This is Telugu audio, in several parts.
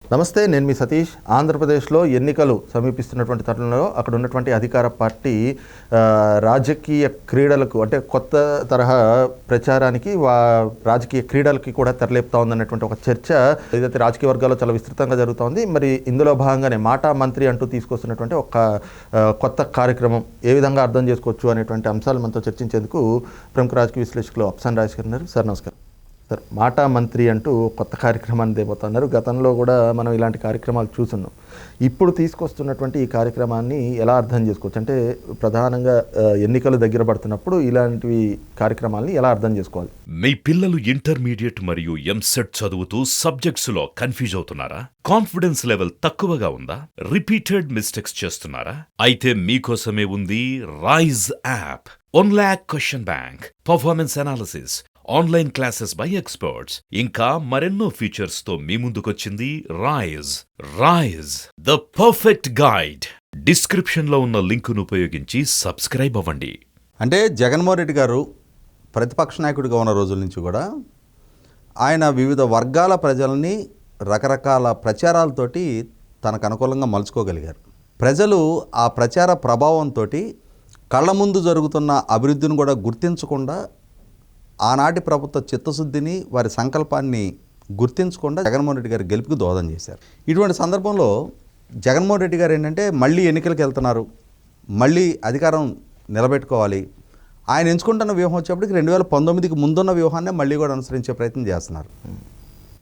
నమస్తే, నేను మీ సతీష్. ఆంధ్రప్రదేశ్లో ఎన్నికలు సమీపిస్తున్నటువంటి తరుణంలో అక్కడ ఉన్నటువంటి అధికార పార్టీ రాజకీయ క్రీడలకు అంటే కొత్త తరహా ప్రచారానికి రాజకీయ క్రీడలకి కూడా తెరలేపుతా ఉందన్నటువంటి ఒక చర్చ ఏదైతే రాజకీయ వర్గాల్లో చాలా విస్తృతంగా జరుగుతోంది. మరి ఇందులో భాగంగానే మాటా మంత్రి అంటూ తీసుకొస్తున్నటువంటి ఒక కొత్త కార్యక్రమం ఏ విధంగా అర్థం చేసుకోవచ్చు అనేటువంటి అంశాలు మనతో చర్చించేందుకు ప్రముఖ రాజకీయ విశ్లేషకులు అప్సన్ రాజేష్ గారు ఉన్నారు. సార్ నమస్కారం. సార్, మాటా మంత్రి అంటూ కొత్త కార్యక్రమాన్ని దేబోతున్నారు. గతంలో కూడా మనం ఇలాంటి కార్యక్రమాలు చూస్తున్నాం. ఇప్పుడు తీసుకొస్తున్నటువంటి ఈ కార్యక్రమాన్ని ఎలా అర్థం చేసుకోవచ్చు? అంటే ప్రధానంగా ఎన్నికలు దగ్గర పడుతున్నప్పుడు ఇలాంటివి కార్యక్రమాలని ఎలా అర్థం చేసుకోవాలి? మీ పిల్లలు ఇంటర్మీడియట్ మరియు ఎంసెట్ చదువుతూ సబ్జెక్ట్స్ లో కన్ఫ్యూజ్ అవుతున్నారా? కాన్ఫిడెన్స్ లెవెల్ తక్కువగా ఉందా? రిపీటెడ్ మిస్టేక్స్ చేస్తున్నారా? అయితే మీకోసమే ఉంది Rise app. 1 lakh question bank, performance analysis, online classes by experts, ఇంకా మరెన్నో ఫీచర్స్ తో మీ ముందుకొచ్చింది Rise the perfect guide. Description లో ఉన్న లింకును ఉపయోగించి సబ్స్క్రైబ్ అవ్వండి. అంటే జగన్మోహన్ రెడ్డి గారు ప్రతిపక్ష నాయకుడిగా ఉన్న రోజుల నుంచి కూడా ఆయన వివిధ వర్గాల ప్రజల్ని రకరకాల ప్రచారాలతోటి తనకు అనుకూలంగా మలుచుకోగలిగారు. ప్రజలు ఆ ప్రచార ప్రభావంతో కళ్ళ ముందు జరుగుతున్న అభివృద్ధిని కూడా గుర్తించకుండా, ఆనాటి ప్రభుత్వ చిత్తశుద్ధిని, వారి సంకల్పాన్ని గుర్తించకుండా జగన్మోహన్ రెడ్డి గారి గెలుపుకి దోహదం చేశారు. ఇటువంటి సందర్భంలో జగన్మోహన్ రెడ్డి గారు ఏంటంటే మళ్ళీ ఎన్నికలకు వెళ్తున్నారు, మళ్ళీ అధికారం నిలబెట్టుకోవాలి. ఆయన ఎంచుకుంటున్న వ్యూహం వచ్చేప్పటికి 2019కి ముందున్న వ్యూహాన్ని మళ్ళీ కూడా అనుసరించే ప్రయత్నం చేస్తున్నారు.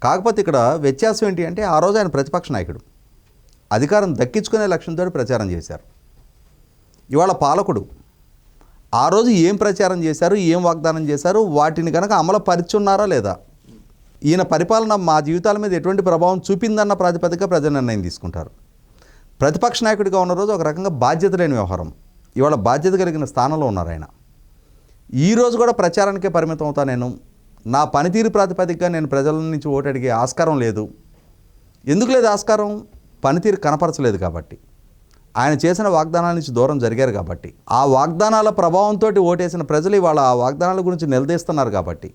కాకపోతే ఇక్కడ వ్యత్యాసం ఏంటి అంటే, ఆ రోజు ఆయన ప్రతిపక్ష నాయకుడు, అధికారం దక్కించుకునే లక్ష్యంతో ప్రచారం చేశారు. ఇవాళ పాలకుడు ఆ రోజు ఏం ప్రచారం చేశారు, ఏం వాగ్దానం చేశారు, వాటిని కనుక అమలు పరిచున్నారా లేదా, ఈయన పరిపాలన మా జీవితాల మీద ఎటువంటి ప్రభావం చూపిందన్న ప్రాతిపదిక ప్రజలు నిర్ణయం తీసుకుంటారు. ప్రతిపక్ష నాయకుడిగా ఉన్న రోజు ఒక రకంగా బాధ్యత లేని వ్యవహారం. ఇవాళ బాధ్యత కలిగిన స్థానంలో ఉన్నారు ఆయన. ఈరోజు కూడా ప్రచారానికే పరిమితం అవుతా, నేను నా పనితీరు ప్రాతిపదికగా నేను ప్రజల నుంచి ఓటు అడిగే ఆస్కారం లేదు. ఎందుకు లేదు ఆస్కారం? పనితీరు కనపరచలేదు కాబట్టి, ఆయన చేసిన వాగ్దానాల నుంచి దూరం జరిగారు కాబట్టి, ఆ వాగ్దానాల ప్రభావంతో ఓటేసిన ప్రజలు ఇవాళ ఆ వాగ్దానాల గురించి నిలదీస్తున్నారు కాబట్టి,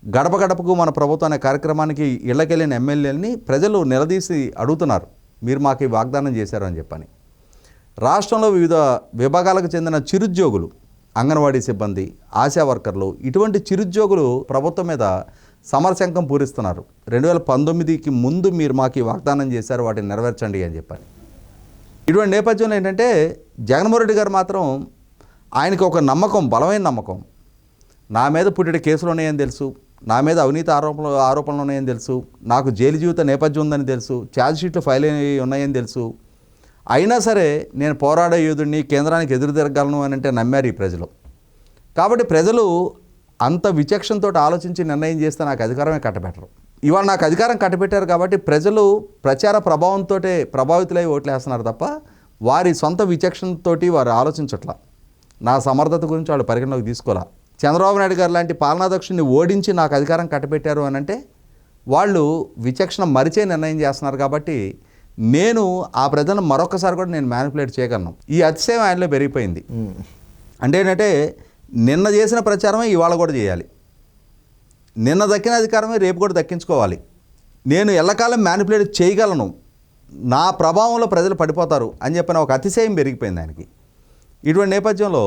గడప గడపకు మన ప్రభుత్వం అనే కార్యక్రమానికి ఇళ్లకెళ్ళిన ఎమ్మెల్యేలని ప్రజలు నిలదీసి అడుగుతున్నారు, మీరు మాకు ఈ వాగ్దానం చేశారు అని చెప్పని. రాష్ట్రంలో వివిధ విభాగాలకు చెందిన చిరుద్యోగులు, అంగన్వాడీ సిబ్బంది, ఆశా వర్కర్లు, ఇటువంటి చిరుద్యోగులు ప్రభుత్వం మీద సమరశంఖం పూరిస్తున్నారు. 2019కి ముందు మీరు మాకు ఈ వాగ్దానం చేశారు, వాటిని నెరవేర్చండి అని చెప్పని. ఇటువంటి నేపథ్యంలో ఏంటంటే జగన్మోహన్ రెడ్డి గారు మాత్రం ఆయనకి ఒక నమ్మకం, బలమైన నమ్మకం, నా మీద పుట్టిన కేసులు ఉన్నాయని తెలుసు, నా మీద అవినీతి ఆరోపణలు ఉన్నాయని తెలుసు, నాకు జైలు జీవిత నేపథ్యం ఉందని తెలుసు, ఛార్జ్ షీట్లు ఫైల్ ఉన్నాయని తెలుసు, అయినా సరే నేను పోరాడే యోధుడిని, కేంద్రానికి ఎదురు తిరగలను అని అంటే నమ్మారు ఈ ప్రజలు. కాబట్టి ప్రజలు అంత విచక్షణతో ఆలోచించి నిర్ణయం చేస్తే నాకు అధికారమే కట్టబెట్టరు. ఇవాళ నాకు అధికారం కట్టబెట్టారు కాబట్టి ప్రజలు ప్రచార ప్రభావంతో ప్రభావితులై ఓట్లేస్తున్నారు తప్ప వారి సొంత విచక్షణతో వారు ఆలోచించట్లా. నా సమర్థత గురించి వాళ్ళు పరిగణలోకి తీసుకోవాలా. చంద్రబాబు నాయుడు గారు లాంటి పాలనాధ్యక్షుడిని ఓడించి నాకు అధికారం కట్టబెట్టారు అని అంటే వాళ్ళు విచక్షణ మరిచే నిర్ణయం చేస్తున్నారు. కాబట్టి నేను ఆ ప్రజలను మరొకసారి కూడా నేను మ్యానిపులేట్ చేయగలను. ఈ అతిశయం ఆయనలో పెరిగిపోయింది. అంటే ఏంటంటే నిన్న చేసిన ప్రచారమే ఇవాళ కూడా చేయాలి, నిన్న దక్కిన అధికారమే రేపు కూడా దక్కించుకోవాలి, నేను ఎల్లకాలం మ్యానిపులేట్ చేయగలను, నా ప్రభావంలో ప్రజలు పడిపోతారు అని చెప్పిన ఒక అతిశయం పెరిగిపోయింది ఆయనకి. ఇటువంటి నేపథ్యంలో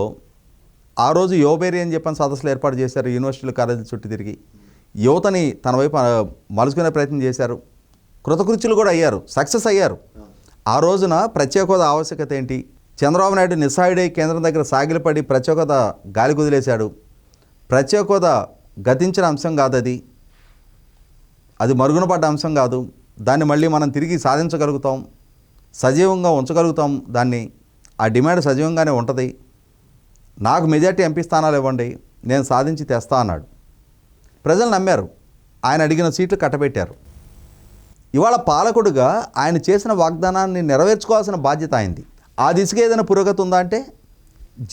ఆ రోజు యువబేరి అని చెప్పని సదస్సులు ఏర్పాటు చేశారు. యూనివర్సిటీలు, కాలేజీలు చుట్టూ తిరిగి యువతని తన వైపు మలుచుకునే ప్రయత్నం చేశారు. కృతకృత్యులు కూడా అయ్యారు, సక్సెస్ అయ్యారు. ఆ రోజున ప్రత్యేక హోదా ఆవశ్యకత ఏంటి, చంద్రబాబు నాయుడు నిస్సహాయుడై కేంద్రం దగ్గర సాగిలపడి ప్రత్యేక హోదా గాలి కుదిలేశాడు. ప్రత్యేక హోదా గతించిన అంశం కాదు, అది మరుగున పడ్డ అంశం కాదు. దాన్ని మళ్ళీ మనం తిరిగి సాధించగలుగుతాం, సజీవంగా ఉంచగలుగుతాం, దాన్ని ఆ డిమాండ్ సజీవంగానే ఉంటుంది. నాకు మెజార్టీ ఎంపీ స్థానాలు ఇవ్వండి, నేను సాధించి తెస్తా అన్నాడు. ప్రజలు నమ్మారు, ఆయన అడిగిన సీట్లు కట్టబెట్టారు. ఇవాళ పాలకుడుగా ఆయన చేసిన వాగ్దానాన్ని నెరవేర్చుకోవాల్సిన బాధ్యత అయింది. ఆ దిశగా ఏదైనా పురోగతి ఉందా అంటే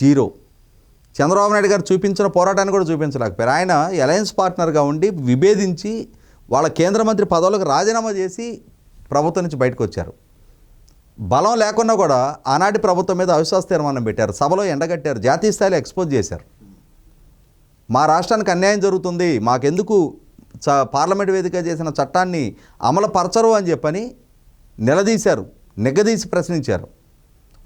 జీరో. చంద్రబాబు నాయుడు గారు చూపించిన పోరాటాన్ని కూడా చూపించలేకపోయారు. ఆయన అలయన్స్ పార్ట్నర్గా ఉండి విభేదించి వాళ్ళ కేంద్ర మంత్రి పదవులకు రాజీనామా చేసి ప్రభుత్వం నుంచి బయటకు వచ్చారు. బలం లేకున్నా కూడా ఆనాటి ప్రభుత్వం మీద అవిశ్వాస తీర్మానం పెట్టారు, సభలో ఎండగట్టారు, జాతీయ స్థాయిలో ఎక్స్పోజ్ చేశారు. మా రాష్ట్రానికి అన్యాయం జరుగుతుంది, మాకెందుకు పార్లమెంట్ వేదిక చేసిన చట్టాన్ని అమలుపరచరు అని చెప్పని నిలదీశారు, నిగ్గదీసి ప్రశ్నించారు.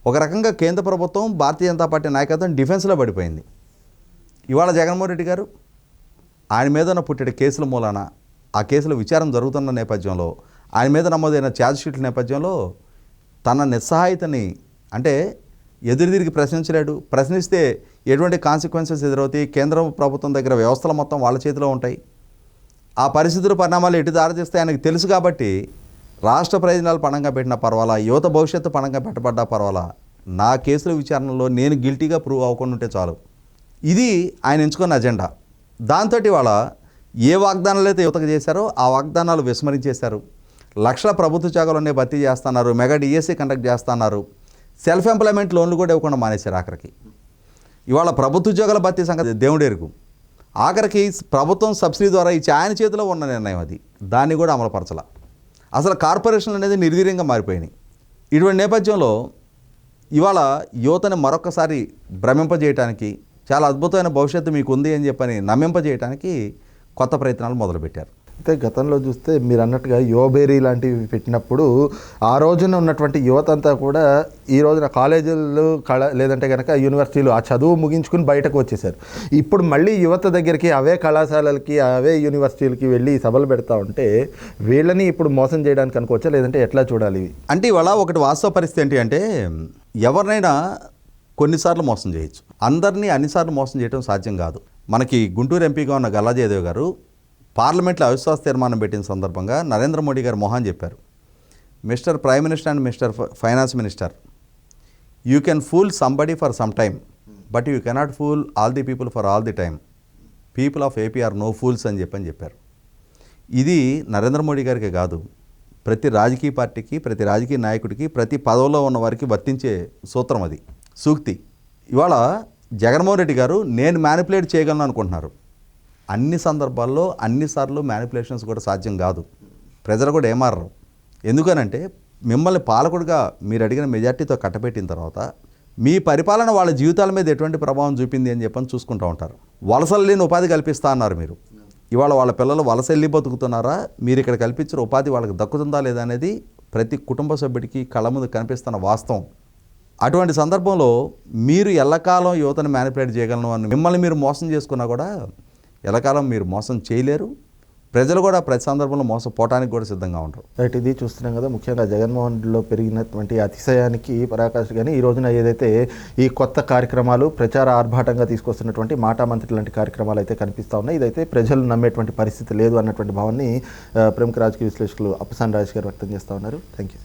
ఒక రకంగా కేంద్ర ప్రభుత్వం, భారతీయ జనతా పార్టీ నాయకత్వం డిఫెన్స్లో పడిపోయింది. ఇవాళ జగన్మోహన్ రెడ్డి గారు ఆయన మీద పుట్టిన కేసుల మూలాన, ఆ కేసుల విచారణ జరుగుతున్న నేపథ్యంలో, ఆయన మీద నమోదైన ఛార్జ్షీట్ల నేపథ్యంలో తన నిస్సహాయతని, అంటే ఎదురుదిరిగి ప్రశ్నించలేడు. ప్రశ్నిస్తే ఎటువంటి కాన్సిక్వెన్సెస్ ఎదురవుతాయి, కేంద్ర ప్రభుత్వం దగ్గర వ్యవస్థలు మొత్తం వాళ్ళ చేతిలో ఉంటాయి. ఆ పరిస్థితుల పరిణామాలు ఎటు దారితీస్తే ఆయనకు తెలుసు. కాబట్టి రాష్ట్ర ప్రయోజనాలు పణంగా పెట్టినా పర్వాలా, యువత భవిష్యత్తు పణంగా పెట్టబడ్డా పర్వాలా, నా కేసుల విచారణలో నేను గిల్టీగా ప్రూవ్ అవ్వకుండా ఉంటే చాలు. ఇది ఆయన ఎంచుకున్న అజెండా. దాంతో వాళ్ళ ఏ వాగ్దానాలు అయితే యువతకు చేశారో ఆ వాగ్దానాలు విస్మరించేశారు. లక్షల ప్రభుత్వ ఉద్యోగాలనే భర్తీ చేస్తున్నారు, మెగా డిఎస్సి కండక్ట్ చేస్తున్నారు, సెల్ఫ్ ఎంప్లాయ్మెంట్ లోన్లు కూడా ఇవ్వకుండా మానేశారు. ఆఖరికి ఇవాళ ప్రభుత్వ ఉద్యోగాల భర్తీ సంగతి దేవుడెరుగు. ఆఖరికి ప్రభుత్వం సబ్సిడీ ద్వారా ఇచ్చి ఆయన చేతిలో ఉన్న నిర్ణయం అది, దాన్ని కూడా అమలుపరచాల. అసలు కార్పొరేషన్లు అనేది నిర్వీర్యంగా మారిపోయినాయి. ఇటువంటి నేపథ్యంలో ఇవాళ యువతని మరొకసారి భ్రమింపజేయడానికి, చాలా అద్భుతమైన భవిష్యత్తు మీకు ఉంది అని చెప్పని నమ్మింపజేయడానికి కొత్త ప్రయత్నాలు మొదలుపెట్టారు. అయితే గతంలో చూస్తే మీరు అన్నట్టుగా యువబేరీ లాంటివి పెట్టినప్పుడు ఆ రోజున ఉన్నటువంటి యువత అంతా కూడా ఈ రోజున కాలేజీలు లేదంటే కనుక యూనివర్సిటీలు ఆ చదువు ముగించుకుని బయటకు వచ్చేసారు. ఇప్పుడు మళ్ళీ యువత దగ్గరికి అవే కళాశాలలకి, అవే యూనివర్సిటీలకి వెళ్ళి సభలు పెడతా ఉంటే వీళ్ళని ఇప్పుడు మోసం చేయడానికి అనుకోవచ్చా, లేదంటే ఎట్లా చూడాలి? అంటే ఇవాళ ఒకటి వాస్తవ పరిస్థితి ఏంటి అంటే, ఎవరినైనా కొన్నిసార్లు మోసం చేయొచ్చు, అందరినీ అన్నిసార్లు మోసం చేయడం సాధ్యం కాదు. మనకి గుంటూరు ఎంపీగా ఉన్న గల్లా జయదేవ్ గారు పార్లమెంట్లో అవిశ్వాస తీర్మానం పెట్టిన సందర్భంగా నరేంద్ర మోడీ గారు మొహాన్ చెప్పారు, mister prime minister and mister finance minister, you can fool somebody for some time but you cannot fool all the people for all the time. People of AP are no fools అని చెప్పారు. ఇది నరేంద్ర మోడీ గారికి కాదు, ప్రతి రాజకీయ పార్టీకి, ప్రతి రాజకీయ నాయకుడికి, ప్రతి పదవిలో ఉన్న వారికి వర్తించే సూత్రం అది, సూక్తి. ఇవాళ జగన్మోహన్ రెడ్డి గారు నేను మ్యానిపులేట్ చేయగలను అనుకుంటున్నారు. అన్ని సందర్భాల్లో అన్నిసార్లు మ్యానిపులేషన్స్ కూడా సాధ్యం కాదు. ప్రజలు కూడా ఏమారరు. ఎందుకనంటే మిమ్మల్ని పాలకుడిగా మీరు అడిగిన మెజార్టీతో కట్టబెట్టిన తర్వాత మీ పరిపాలన వాళ్ళ జీవితాల మీద ఎటువంటి ప్రభావం చూపింది అని చెప్పని చూసుకుంటూ ఉంటారు. వలసలు లేని ఉపాధి కల్పిస్తా అన్నారు మీరు. ఇవాళ వాళ్ళ పిల్లలు వలస వెళ్ళి బతుకుతున్నారా, మీరు ఇక్కడ కల్పించిన ఉపాధి వాళ్ళకి దక్కుతుందా లేదా అనేది ప్రతి కుటుంబ సభ్యుడికి కళ్ళ ముందు కనిపిస్తున్న వాస్తవం. అటువంటి సందర్భంలో మీరు ఎల్లకాలం యువతను మ్యానిపులేట్ చేయగలను అని మిమ్మల్ని మీరు మోసం చేసుకున్నా కూడా ఎల్లకాలం మీరు మోసం చేయలేరు. ప్రజలు కూడా ప్రతి సందర్భంలో మోసపోవటానికి కూడా సిద్ధంగా ఉంటారు. రైట్, ఇది చూస్తున్నాం కదా. ముఖ్యంగా జగన్మోహన్లో పెరిగినటువంటి అతిశయానికి పరాకాష్ఠ. కానీ ఈ రోజున ఏదైతే ఈ కొత్త కార్యక్రమాలు ప్రచార ఆర్భాటంగా తీసుకొస్తున్నటువంటి మాటా మంత్రి లాంటి కార్యక్రమాలు అయితే కనిపిస్తూ ఉన్నాయి. ఇదైతే ప్రజలు నమ్మేటువంటి పరిస్థితి లేదు అన్నటువంటి భావాన్ని ప్రముఖ రాజకీయ విశ్లేషకులు అప్పసాని రాజేష్ గారు వ్యక్తం చేస్తూ ఉన్నారు. Thank you.